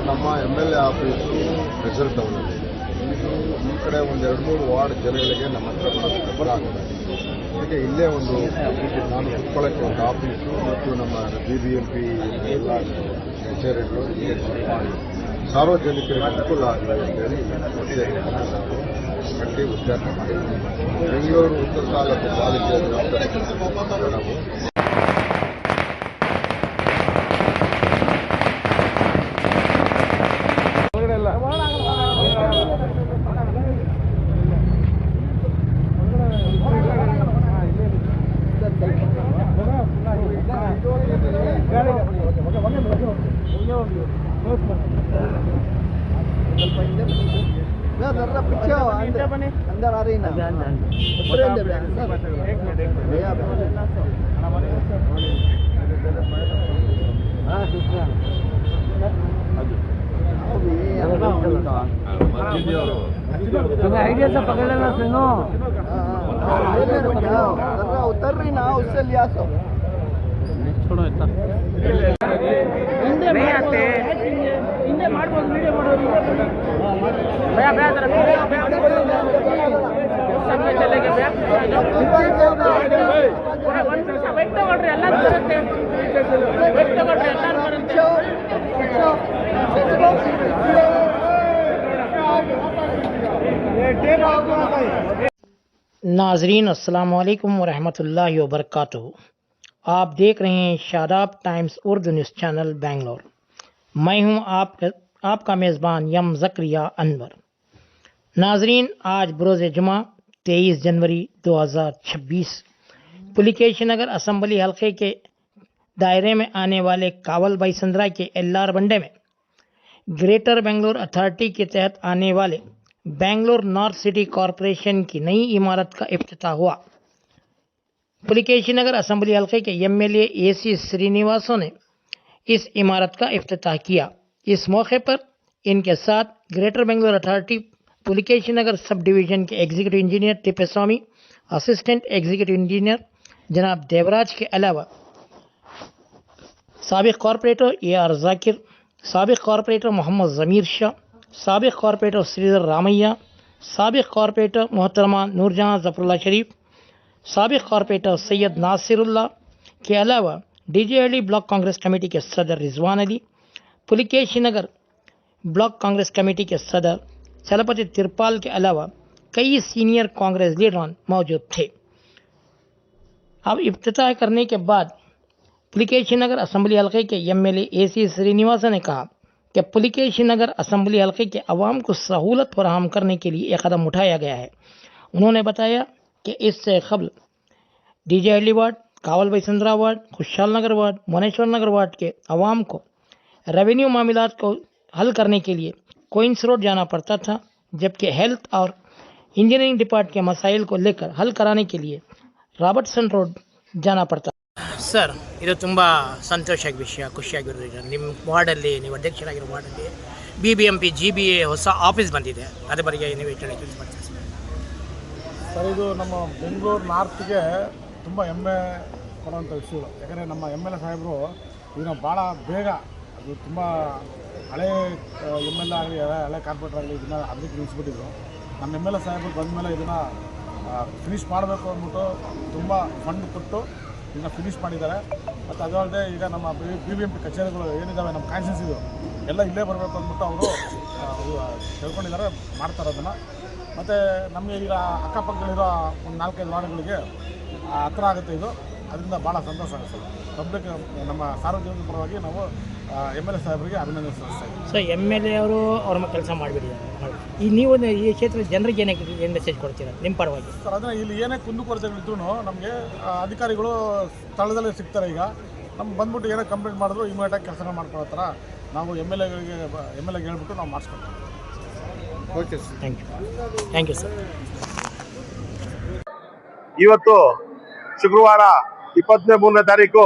ನಮ್ಮ MLA office reserve ಟೌನಲ್ಲಿ ಇದೆ. ಇದು ಈ ಕಡೆ ಒಂದು 2-3 ವಾರ್ಡ್ ಜನಗಳಿಗೆ ನಮ್ಮ ಹತ್ರ ಬರೋಕ್ಕೆ ಆಗ್ತದೆ. ಅದಕ್ಕೆ ಇಲ್ಲೇ ಒಂದು ನಾನು ಕುತ್ಕೊಳ್ಳೋಕ್ಕೆ ಒಂದು ಆಫೀಸು ಮತ್ತು ನಮ್ಮ BBMP ಎಲ್ಲ ಕಚೇರಿಗಳು ಇಲ್ಲೇ ಮಾಡಿ ಸಾರ್ವಜನಿಕರಿಗೆ ಅನುಕೂಲ ಆಗಲಿ ಅಂತೇಳಿ ಕೊಟ್ಟಿದ್ದಾರೆ. ಕಟ್ಟಿ ಉದ್ಘಾಟನೆ ಮಾಡಿದ್ದೀವಿ. ಬೆಂಗಳೂರು ಉತ್ತರ ತಾಲೂಕು ಪಾಲಿಕೆ ನಾವು अंदर आ रही ना आइडिया से पकड़ लेना सुनो उतर रही ना उससे लिया सो छोड़ो इतना नहीं आते ಹಿಂದೆ ಮಾಡ್ಬೋದು ವಿಡಿಯೋ ಮಾಡೋದು ಭಯ ಭಯ ತರ ಸಂಘ ಚಲೆಗೆ ಭಯ ಒಂದು ನಿಮಿಷ ವೆಯ್ಟ್ ತಗೊಳ್ರಿ ಎಲ್ಲರೂ ಬರುತ್ತೆ ವೆಯ್ಟ್ ತಗೊಳ್ರಿ ಎಲ್ಲರೂ ಬರುತ್ತೆ नाजरीन अस्सलाम वालेकुम वरहमतुल्लाहि वबरकातुहू। आप देख रहे हैं Shadab times Urdu news channel Bangalore. मैं हूं आपका मेज़बान यम ज़करिया अनवर। नाजरीन, आज बरोज़ जुमा 23 जनवरी 2026 पुलिकेश नगर असम्बली हल्के के दायरे में आने वाले कावल बाईसंद्रा के LR बंडे में ग्रेटर बेंगलोर अथॉरिटी के तहत आने वाले बेंगलोर नॉर्थ सिटी कॉरपोरेशन की नई इमारत का इफ्तिताह हुआ। पुलिकेश नगर असम्बली हल्के के MLA AC श्रीनिवासों ने इस इमारत का इफ्तिताह किया। इस मौके पर इनके साथ greater Bangalore authority Pulakeshi Nagar sub division के executive engineer Tippeswamy, assistant executive engineer जनाब देवराज के अलावा साबिक कॉरपोरेटर AR जाकिर, साबिक कॉरपोरेटर मोहम्मद ज़मीर शाह, साबिक कॉरपोरेटर श्रीधर रामैया, साबिक कॉरपोरेटर मोहतरमा नूरजहां ज़फरुल्लाह शरीफ, साबिक कॉरपोरेटर सैयद नासिरुल्लाह के अलावा DJLE ब्लॉक कांग्रेस कमेटी के सदर रिजवान अली, पुलिकेश नगर ब्लॉक कांग्रेस कमेटी के सदर चलपति तिरपाल के अलावा कई सीनियर कांग्रेस लीडरान मौजूद थे। अब इफ्तिताह करने के बाद पुलिकेश नगर असम्बली हल्के के MLA AC श्रीनिवास ने कहा कि पुलिकेश नगर असम्बली हल्के के अवाम को सहूलत फराहम करने के लिए एक कदम उठाया गया है। उन्होंने बताया कि इससे कबल DJLE वार्ड, कावल बाईसंद्रा वार्ड, खुशहाल नगर वार्ड, मोनेश्वर नगर वार्ड के अवाम को रेवेन्यू मामलात को हल करने के लिए क्वींस रोड जाना पड़ता था, जबकि हेल्थ और इंजीनियरिंग डिपार्टमेंट के मसाइल को लेकर हल कराने के लिए रॉबर्टसन रोड जाना पड़ता। ಸರ್, ಇದು ತುಂಬ ಸಂತೋಷ ವಿಷಯ, ಖುಷಿಯಾಗಿರೋದು. ನಿಮ್ಮ ವಾರ್ಡಲ್ಲಿ, ನೀವು ಅಧ್ಯಕ್ಷರಾಗಿರೋ ವಾರ್ಡಲ್ಲಿ BBMP GBA ಹೊಸ ಆಫೀಸ್ ಬಂದಿದೆ, ಅದ್ರ ಬಗ್ಗೆ ನೀವು ತಿಳಿಸಿ ಮಾಡ್ತೀವಿ ಸರ್. ಇದು ನಮ್ಮ ಬೆಂಗಳೂರು ನಾರ್ತ್ಗೆ ತುಂಬ ಹೆಮ್ಮೆ ಕೊಡುವಂಥ ವಿಷಯಗಳು. ಯಾಕಂದರೆ ನಮ್ಮ MLA ಸಾಹೇಬರು ಇದನ್ನು ಭಾಳ ಬೇಗ, ಅದು ತುಂಬ ಹಳೆ MLA ಆಗಲಿ ಹಳೆ ಕಾರ್ಪೊರೇಟರ್ ಆಗಲಿ ಇದನ್ನು ಅದಕ್ಕೆ ನಿಲ್ಲಿಸ್ಬಿಟ್ಟಿದ್ರು. ನಮ್ಮ MLA ಸಾಹೇಬರು ಬಂದ ಮೇಲೆ ಇದನ್ನು ಫಿನಿಷ್ ಮಾಡಬೇಕು ಅಂದ್ಬಿಟ್ಟು ತುಂಬ ಫಂಡ್ ಕೊಟ್ಟು ಇದನ್ನು ಫಿನಿಷ್ ಮಾಡಿದ್ದಾರೆ. ಮತ್ತು ಅದಲ್ಲದೆ ಈಗ ನಮ್ಮ BBMP ಕಚೇರಿಗಳು ಏನಿದ್ದಾವೆ ನಮ್ಮ ಕಾನ್ಸ್ಟಿಟ್ಯೂನ್ಸಿ ಇದು ಎಲ್ಲ ಇಲ್ಲೇ ಬರಬೇಕು ಅಂದ್ಬಿಟ್ಟು ಅವರು ತಿಳ್ಕೊಂಡಿದ್ದಾರೆ, ಮಾಡ್ತಾರೆ ಅದನ್ನು. ಮತ್ತು ನಮಗೆ ಈಗ ಅಕ್ಕಪಕ್ಕದಲ್ಲಿರೋ ಒಂದು 4-5 ವಾರ್ಡ್ಗಳಿಗೆ ಹತ್ರ ಆಗುತ್ತೆ ಇದು. ಅದರಿಂದ ಭಾಳ ಸಂತೋಷ ಆಗುತ್ತೆ ಪಬ್ಲಿಕ್, ನಮ್ಮ ಸಾರ್ವಜನಿಕ ಪರವಾಗಿ ನಾವು MLA ಸಾಹೇಬರಿಗೆ ಅಭಿನಂದನೆ ಸಲ್ಲಿಸ್ತಾ ಇದ್ದೀವಿ. ಸೊ MLA ಅವರು ಅವ್ರ ಕೆಲಸ ಮಾಡಿಬಿಟ್ಟಿದ್ದಾರೆ. ಈ ನೀವು ಈ ಕ್ಷೇತ್ರದ ಜನರಿಗೆ ಏನು ಮೆಸೇಜ್ ಕೊಡ್ತೀರಾ ನಿಮ್ಮ ಪರವಾಗಿ? ಸರ್, ಅದನ್ನು ಇಲ್ಲಿ ಏನೇ ಕುಂದುಕೊರತೆಗಳಿದ್ರೂ ನಮಗೆ ಅಧಿಕಾರಿಗಳು ಸ್ಥಳದಲ್ಲೇ ಸಿಗ್ತಾರೆ. ಈಗ ನಮ್ಗೆ ಬಂದ್ಬಿಟ್ಟು ಏನೋ ಕಂಪ್ಲೇಂಟ್ ಮಾಡಿದ್ರು ಇಮಿಡಿಯೇಟಾಗಿ ಕೆಲಸ ಮಾಡ್ಕೊಳ್ಳೋ ಥರ ನಾವು MLAಗೆ ಹೇಳ್ಬಿಟ್ಟು ನಾವು ಮಾಡಿಸ್ಕೊಳ್ತೀವಿ. Okay sir, thank you sir. ಇವತ್ತು ಶುಕ್ರವಾರ 23ನೇ ತಾರೀಕು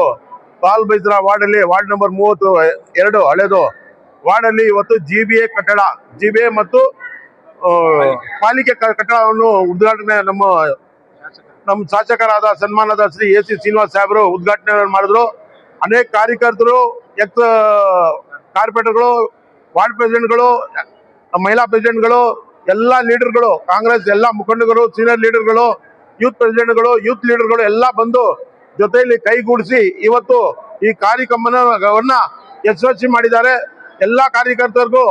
ಕಾವಲ್ ಬಾईसंद्रा ವಾರ್ಡಲ್ಲಿ ವಾರ್ಡ್ ನಂಬರ್ 32 ಹಳೆದು ವಾರ್ಡಲ್ಲಿ ಇವತ್ತು GBA ಕಟ್ಟಡ, GBA ಮತ್ತು ಪಾಲಿಕೆ ಕಟ್ಟಡವನ್ನು ಉದ್ಘಾಟನೆ ನಮ್ಮ ಶಾಸಕರಾದ ಸನ್ಮಾನದ ಶ್ರೀ AC ಶ್ರೀನಿವಾಸ್ ಸಾಹೇಬರು ಉದ್ಘಾಟನೆ ಮಾಡಿದ್ರು. ಅನೇಕ ಕಾರ್ಯಕರ್ತರು, ಎಕ್ಸ್ ಕಾರ್ಪೊರೇಟರ್ಗಳು, ವಾರ್ಡ್ ಪ್ರೆಸಿಡೆಂಟ್ಗಳು, ಮಹಿಳಾ ಪ್ರೆಸಿಡೆಂಟ್ಗಳು, ಎಲ್ಲ ಲೀಡರ್ಗಳು, ಕಾಂಗ್ರೆಸ್ ಎಲ್ಲ ಮುಖಂಡರು, ಸೀನಿಯರ್ ಲೀಡರ್ಗಳು, ಯೂತ್ ಪ್ರೆಸಿಡೆಂಟ್ಗಳು, ಯೂತ್ ಲೀಡರ್ಗಳು ಎಲ್ಲ ಬಂದು ಜೊತೆಯಲ್ಲಿ ಕೈಗೂಡಿಸಿ ಇವತ್ತು ಈ ಕಾರ್ಯಕ್ರಮವನ್ನ ಯಶಸ್ವಿ ಮಾಡಿದ್ದಾರೆ. ಎಲ್ಲ ಕಾರ್ಯಕರ್ತರಿಗೂ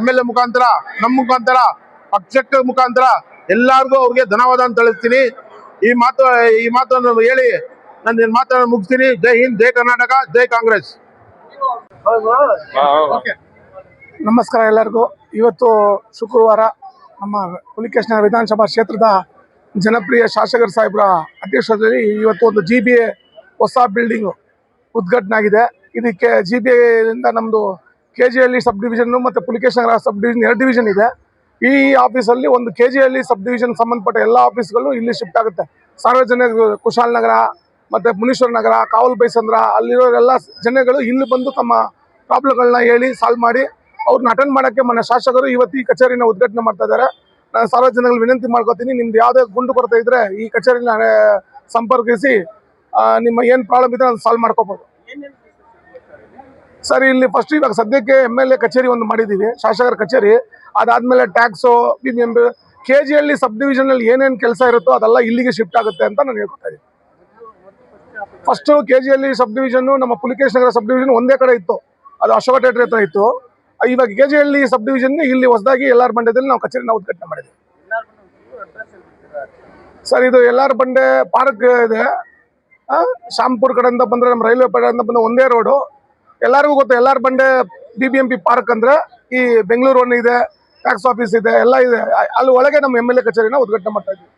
MLA ಮುಖಾಂತರ, ನಮ್ಮ ಮುಖಾಂತರ, ಪಕ್ಷದ ಮುಖಾಂತರ ಎಲ್ಲರಿಗೂ ಅವ್ರಿಗೆ ಧನ್ಯವಾದ ತಿಳಿಸ್ತೀನಿ. ಈ ಮಾತನ್ನು ಹೇಳಿ ನನ್ನ ಮಾತನ್ನು ಮುಗಿಸ್ತೀನಿ. ಜೈ ಹಿಂದ್, ಜೈ ಕರ್ನಾಟಕ, ಜೈ ಕಾಂಗ್ರೆಸ್. ನಮಸ್ಕಾರ ಎಲ್ಲರಿಗೂ. ಇವತ್ತು ಶುಕ್ರವಾರ ನಮ್ಮ ಹುಲಿಕೇಶನ ವಿಧಾನಸಭಾ ಕ್ಷೇತ್ರದ ಜನಪ್ರಿಯ ಶಾಸಕರ ಸಾಹೇಬರ ಅಧ್ಯಕ್ಷತೆಯಲ್ಲಿ ಇವತ್ತು ಒಂದು GBA ಹೊಸ ಬಿಲ್ಡಿಂಗ್ ಉದ್ಘಾಟನೆ ಆಗಿದೆ. ಇದಕ್ಕೆ GBA ಇಂದ ನಮ್ಮದು KGಹಳ್ಳಿ ಸಬ್ ಡಿವಿಷನ್ ಮತ್ತು ಪುಲಿಕೇಶನಗರ ಸಬ್ ಡಿವಿಷನ್ 2 ಡಿವಿಷನ್ ಇದೆ. ಈ ಆಫೀಸಲ್ಲಿ ಒಂದು KGಹಳ್ಳಿ ಸಬ್ ಡಿವಿಷನ್ ಸಂಬಂಧಪಟ್ಟ ಎಲ್ಲ ಆಫೀಸ್ಗಳು ಇಲ್ಲಿ ಶಿಫ್ಟ್ ಆಗುತ್ತೆ. ಸಾರ್ವಜನಿಕ ಕುಶಾಲನಗರ ಮತ್ತು ಮುನೀಶ್ವರ ನಗರ, ಕಾವಲ್ ಬೈಸಂದ್ರ ಅಲ್ಲಿರೋ ಎಲ್ಲ ಜನಗಳು ಇಲ್ಲಿ ಬಂದು ತಮ್ಮ ಪ್ರಾಬ್ಲಮ್ಗಳನ್ನ ಹೇಳಿ ಸಾಲ್ವ್ ಮಾಡಿ ಅವ್ರನ್ನ ಅಟೆಂಡ್ ಮಾಡೋಕ್ಕೆ మన ಶಾಸಕರು ಇವತ್ತು ಈ ಕಚೇರಿನ ಉದ್ಘಾಟನೆ ಮಾಡ್ತಾ ಇದ್ದಾರೆ. ನಾನು ಸಾರ್ವಜನಿಕರು ವಿನಂತಿ ಮಾಡ್ಕೋತೀನಿ, ನಿಮ್ದು ಯಾವುದೇ ಗುಂಡು ಕೊರತೆ ಇದ್ದರೆ ಈ ಕಚೇರಿನ ಸಂಪರ್ಕಿಸಿ ನಿಮ್ಮ ಏನು ಪ್ರಾಬ್ಲಮ್ ಇದೆ ಅದು ಸಾಲ್ವ್ ಮಾಡ್ಕೋಬೋದು. ಸರ್, ಇಲ್ಲಿ ಫಸ್ಟ್ ಇವಾಗ ಸದ್ಯಕ್ಕೆ MLA ಕಚೇರಿ ಒಂದು ಮಾಡಿದ್ದೀವಿ, ಶಾಸಕರ ಕಚೇರಿ. ಅದಾದಮೇಲೆ ಟ್ಯಾಕ್ಸು, KGಹಳ್ಳಿ ಸಬ್ ಡಿವಿಷನಲ್ಲಿ ಏನೇನು ಕೆಲಸ ಇರುತ್ತೋ ಅದೆಲ್ಲ ಇಲ್ಲಿಗೆ ಶಿಫ್ಟ್ ಆಗುತ್ತೆ ಅಂತ ನಾನು ಹೇಳ್ಕೊತಾ ಇದ್ದೀನಿ. ಫಸ್ಟು KGಹಳ್ಳಿ ಸಬ್ ಡಿವಿಷನ್ನು ನಮ್ಮ ಪುಲಿಕೇಶನಗರ ಸಬ್ ಡಿವಿಷನ್ ಒಂದೇ ಕಡೆ ಇತ್ತು, ಅದು ಅಶೋಕ ಥಿಯೇಟರ್ ಹತ್ರ ಇತ್ತು. ಇವಾಗ KGಹಳ್ಳಿ ಸಬ್ ಡಿವಿಷನ್ಗೆ ಇಲ್ಲಿ ಹೊಸದಾಗಿ ಎಲ್ಲಾರ ಬಂಡೆದಲ್ಲಿ ನಾವು ಕಚೇರಿನ ಉದ್ಘಾಟನೆ ಮಾಡಿದ್ದೀವಿ. ಸರ್, ಇದು ಎಲ್ಲಾರ ಬಂಡೆ ಪಾರ್ಕ್ ಇದೆ. ಶಾಂಪುರ್ ಕಡೆಯಿಂದ ಬಂದರೆ ನಮ್ಮ ರೈಲ್ವೆ ಕಡೆಯಿಂದ ಬಂದ ಒಂದೇ ರೋಡು. ಎಲ್ಲರಿಗೂ ಗೊತ್ತು, ಎಲ್ಲಾರ ಬಂಡೆ BBMP ಪಾರ್ಕ್ ಅಂದರೆ ಈ ಬೆಂಗಳೂರು ಒನ್ ಇದೆ, ಟ್ಯಾಕ್ಸ್ ಆಫೀಸ್ ಇದೆ, ಎಲ್ಲ ಇದೆ. ಅಲ್ಲಿ ಒಳಗೆ ನಮ್ಮ MLA ಕಚೇರಿನ ಉದ್ಘಾಟನೆ ಮಾಡ್ತಾ ಇದ್ದೀವಿ.